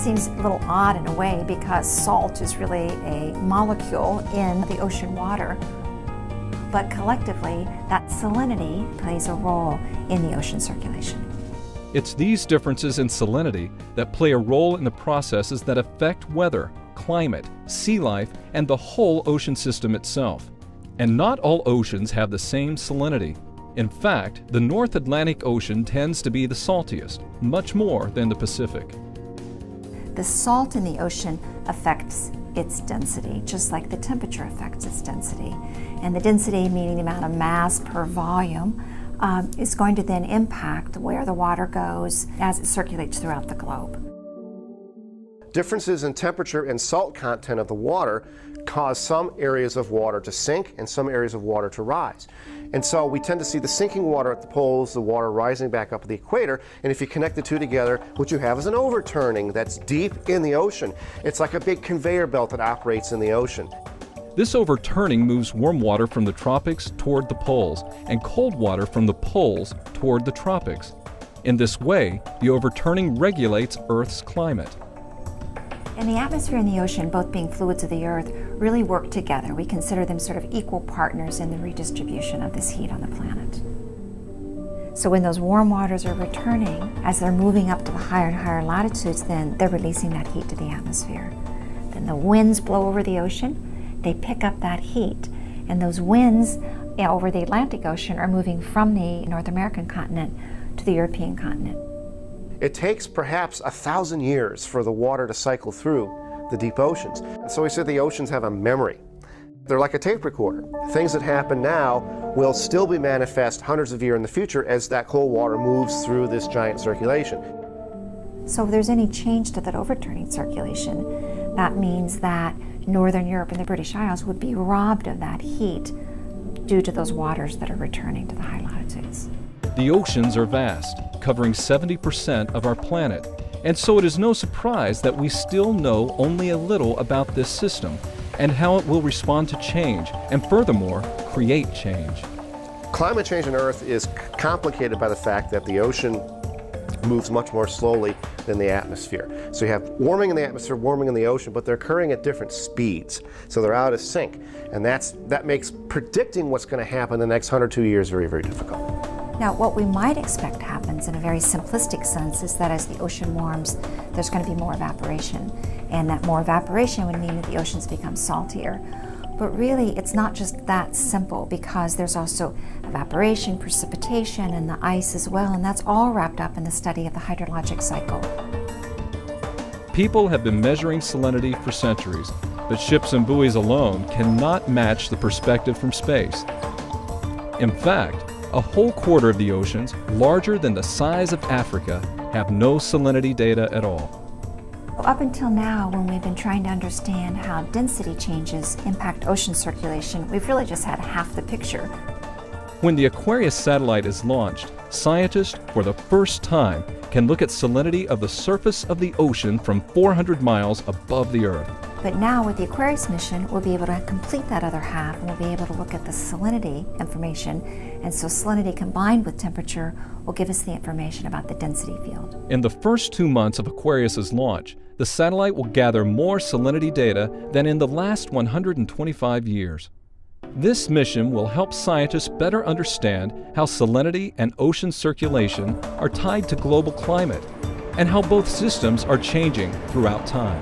seems a little odd in a way because salt is really a molecule in the ocean water, but collectively that salinity plays a role in the ocean circulation. It's these differences in salinity that play a role in the processes that affect weather, climate, sea life, and the whole ocean system itself. And not all oceans have the same salinity. In fact, the North Atlantic Ocean tends to be the saltiest, much more than the Pacific. The salt in the ocean affects its density, just like the temperature affects its density. And the density, meaning the amount of mass per volume, is going to then impact where the water goes as it circulates throughout the globe. Differences in temperature and salt content of the water cause some areas of water to sink and some areas of water to rise. And so we tend to see the sinking water at the poles, the water rising back up at the equator, and if you connect the two together, what you have is an overturning that's deep in the ocean. It's like a big conveyor belt that operates in the ocean. This overturning moves warm water from the tropics toward the poles and cold water from the poles toward the tropics. In this way, the overturning regulates Earth's climate. And the atmosphere and the ocean, both being fluids of the Earth, really work together. We consider them sort of equal partners in the redistribution of this heat on the planet. So when those warm waters are returning, as they're moving up to the higher and higher latitudes, then they're releasing that heat to the atmosphere. Then the winds blow over the ocean, they pick up that heat, and those winds over the Atlantic Ocean are moving from the North American continent to the European continent. It takes perhaps 1,000 years for the water to cycle through the deep oceans. And so we said the oceans have a memory. They're like a tape recorder. Things that happen now will still be manifest hundreds of years in the future as that cold water moves through this giant circulation. So if there's any change to that overturning circulation, that means that Northern Europe and the British Isles would be robbed of that heat due to those waters that are returning to the high latitudes. The oceans are vast, covering 70% of our planet, and so it is no surprise that we still know only a little about this system and how it will respond to change, and furthermore, create change. Climate change on Earth is complicated by the fact that the ocean moves much more slowly than the atmosphere. So you have warming in the atmosphere, warming in the ocean, but they're occurring at different speeds. So they're out of sync. And that makes predicting what's going to happen in the next 100 or 2 years very, very difficult. Now, what we might expect happens in a very simplistic sense is that as the ocean warms, there's going to be more evaporation. And that more evaporation would mean that the oceans become saltier. But really, it's not just that simple, because there's also evaporation, precipitation, and the ice as well, and that's all wrapped up in the study of the hydrologic cycle. People have been measuring salinity for centuries, but ships and buoys alone cannot match the perspective from space. In fact, a whole quarter of the oceans, larger than the size of Africa, have no salinity data at all. Up until now, when we've been trying to understand how density changes impact ocean circulation, we've really just had half the picture. When the Aquarius satellite is launched, scientists, for the first time, can look at salinity of the surface of the ocean from 400 miles above the Earth. But now with the Aquarius mission, we'll be able to complete that other half, and we'll be able to look at the salinity information. And so salinity combined with temperature will give us the information about the density field. In the first 2 months of Aquarius's launch, the satellite will gather more salinity data than in the last 125 years. This mission will help scientists better understand how salinity and ocean circulation are tied to global climate, and how both systems are changing throughout time.